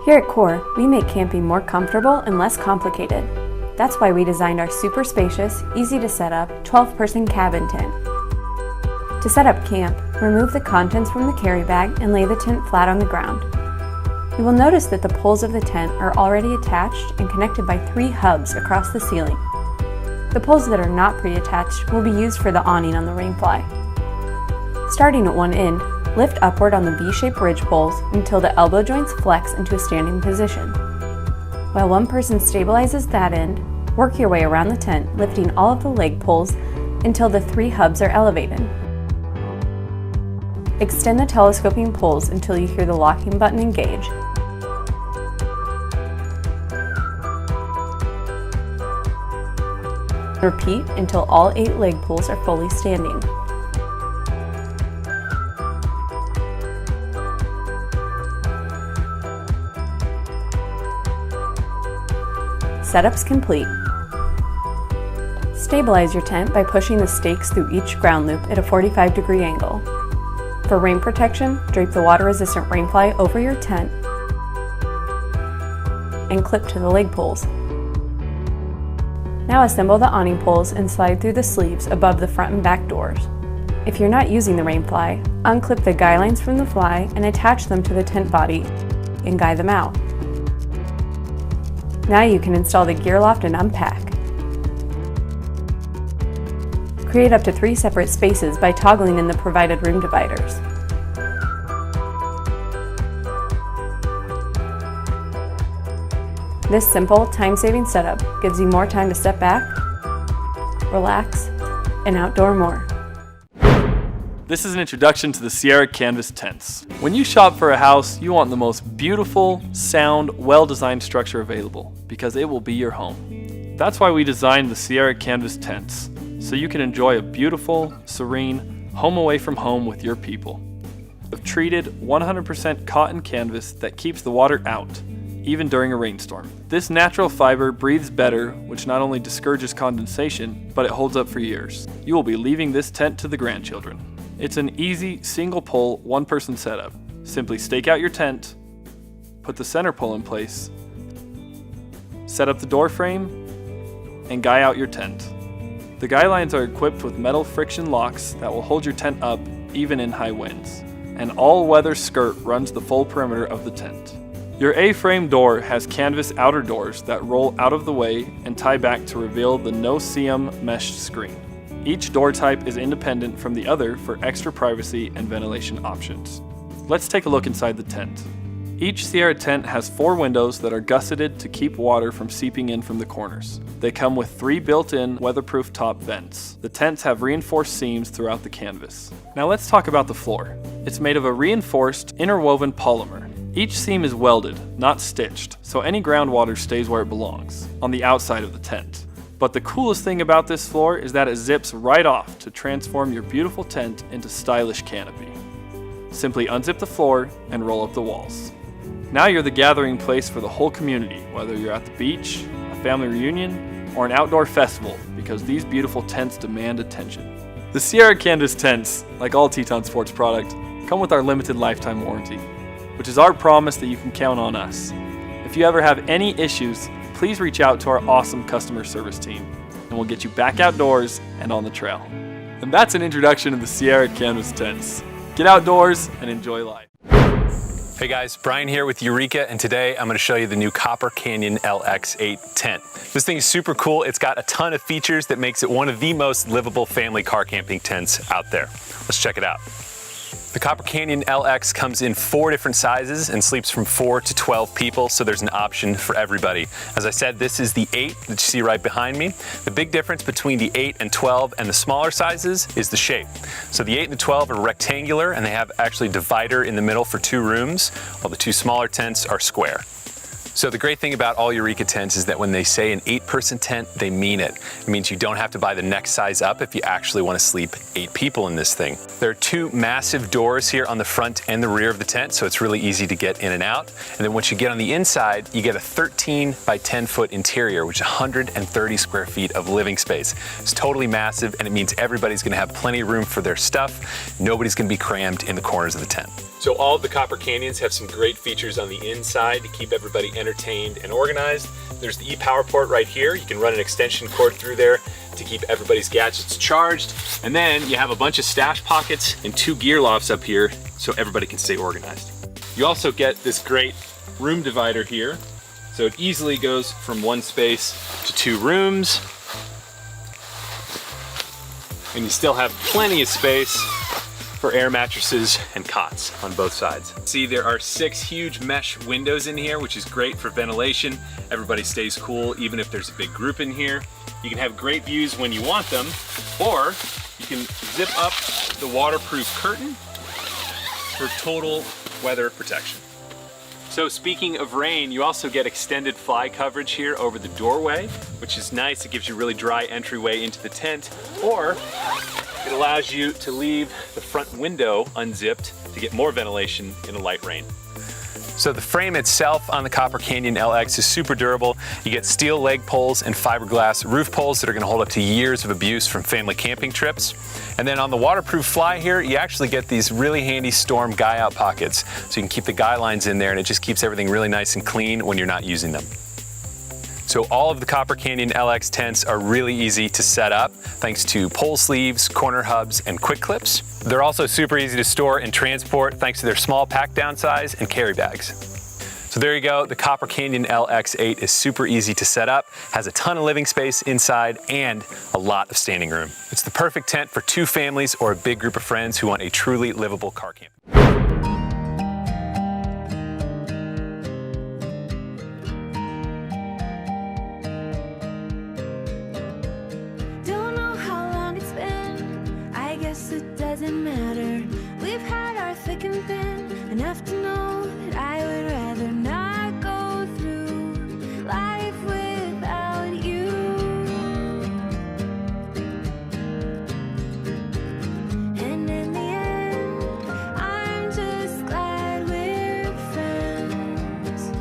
Here at Core, we make camping more comfortable and less complicated. That's why we designed our super spacious, easy to set up 12-person cabin tent. To set up camp, remove the contents from the carry bag and lay the tent flat on the ground. You will notice that the poles of the tent are already attached and connected by 3 hubs across the ceiling. The poles that are not pre-attached will be used for the awning on the Rainfly. Starting at one end, lift upward on the V-shaped ridge poles until the elbow joints flex into a standing position. While one person stabilizes that end, work your way around the tent, lifting all of the leg poles until the 3 hubs are elevated. Extend the telescoping poles until you hear the locking button engage. Repeat until all 8 leg poles are fully standing. Setup's complete. Stabilize your tent by pushing the stakes through each ground loop at a 45-degree angle. For rain protection, drape the water-resistant Rainfly over your tent and clip to the leg poles. Now assemble the awning poles and slide through the sleeves above the front and back doors. If you're not using the Rainfly, unclip the guy lines from the fly and attach them to the tent body and guy them out. Now you can install the gear loft and unpack. Create up to 3 separate spaces by toggling in the provided room dividers. This simple, time-saving setup gives you more time to step back, relax, and outdoor more. This is an introduction to the Sierra Canvas tents. When you shop for a house, you want the most beautiful, sound, well-designed structure available, because it will be your home. That's why we designed the Sierra Canvas tents, so you can enjoy a beautiful, serene home away from home with your people. We've treated 100% cotton canvas that keeps the water out, even during a rainstorm. This natural fiber breathes better, which not only discourages condensation, but it holds up for years. You will be leaving this tent to the grandchildren. It's an easy, single pole, 1-person setup. Simply stake out your tent, put the center pole in place, set up the door frame, and guy out your tent. The guy lines are equipped with metal friction locks that will hold your tent up even in high winds. An all-weather skirt runs the full perimeter of the tent. Your A-frame door has canvas outer doors that roll out of the way and tie back to reveal the no-seam mesh screen. Each door type is independent from the other for extra privacy and ventilation options. Let's take a look inside the tent. Each Sierra tent has 4 windows that are gusseted to keep water from seeping in from the corners. They come with 3 built-in weatherproof top vents. The tents have reinforced seams throughout the canvas. Now let's talk about the floor. It's made of a reinforced interwoven polymer. Each seam is welded, not stitched, so any groundwater stays where it belongs, on the outside of the tent. But the coolest thing about this floor is that it zips right off to transform your beautiful tent into stylish canopy. Simply unzip the floor and roll up the walls. Now you're the gathering place for the whole community, whether you're at the beach, a family reunion, or an outdoor festival, because these beautiful tents demand attention. The Sierra Canvas tents, like all TETON Sports product, come with our limited lifetime warranty, which is our promise that you can count on us. If you ever have any issues, please reach out to our awesome customer service team, and we'll get you back outdoors and on the trail. And that's an introduction to the Sierra Canvas tents. Get outdoors and enjoy life. Hey guys, Brian here with Eureka, and today I'm going to show you the new Copper Canyon LX8 tent. This thing is super cool. It's got a ton of features that makes it one of the most livable family car camping tents out there. Let's check it out. The Copper Canyon LX comes in 4 different sizes and sleeps from 4 to 12 people, so there's an option for everybody. As I said, this is the 8 that you see right behind me. The big difference between the 8 and 12 and the smaller sizes is the shape. So the 8 and the 12 are rectangular, and they have actually a divider in the middle for 2 rooms, while the 2 smaller tents are square. So the great thing about all Eureka tents is that when they say an 8-person tent, they mean it. It means you don't have to buy the next size up if you actually want to sleep 8 people in this thing. There are 2 massive doors here on the front and the rear of the tent, so it's really easy to get in and out. And then once you get on the inside, you get a 13 by 10 foot interior, which is 130 square feet of living space. It's totally massive, and it means everybody's gonna have plenty of room for their stuff. Nobody's gonna be crammed in the corners of the tent. So all of the Copper Canyons have some great features on the inside to keep everybody entertained and organized. There's the e-power port right here. You can run an extension cord through there to keep everybody's gadgets charged. And then you have a bunch of stash pockets and 2 gear lofts up here so everybody can stay organized. You also get this great room divider here. So it easily goes from 1 space to 2 rooms. And you still have plenty of space for air mattresses and cots on both sides. See, there are 6 huge mesh windows in here, which is great for ventilation. Everybody stays cool, even if there's a big group in here. You can have great views when you want them, or you can zip up the waterproof curtain for total weather protection. So speaking of rain, you also get extended fly coverage here over the doorway, which is nice. It gives you really dry entryway into the tent, or it allows you to leave the front window unzipped to get more ventilation in a light rain. So the frame itself on the Copper Canyon LX is super durable. You get steel leg poles and fiberglass roof poles that are gonna hold up to years of abuse from family camping trips. And then on the waterproof fly here, you actually get these really handy storm guy out pockets. So you can keep the guy lines in there, and it just keeps everything really nice and clean when you're not using them. So all of the Copper Canyon LX tents are really easy to set up thanks to pole sleeves, corner hubs, and quick clips. They're also super easy to store and transport thanks to their small pack down size and carry bags. So there you go, the Copper Canyon LX8 is super easy to set up, has a ton of living space inside, and a lot of standing room. It's the perfect tent for 2 families or a big group of friends who want a truly livable car camp. It doesn't matter. We've had our thick and thin, enough to know that I would rather not go through life without you. And in the end, I'm just glad we're friends.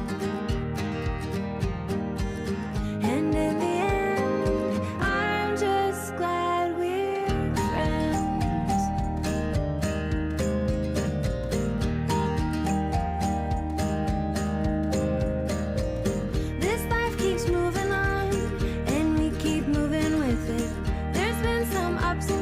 And in the end, I'm just glad we're friends. Moving on, and we keep moving with it. There's been some ups and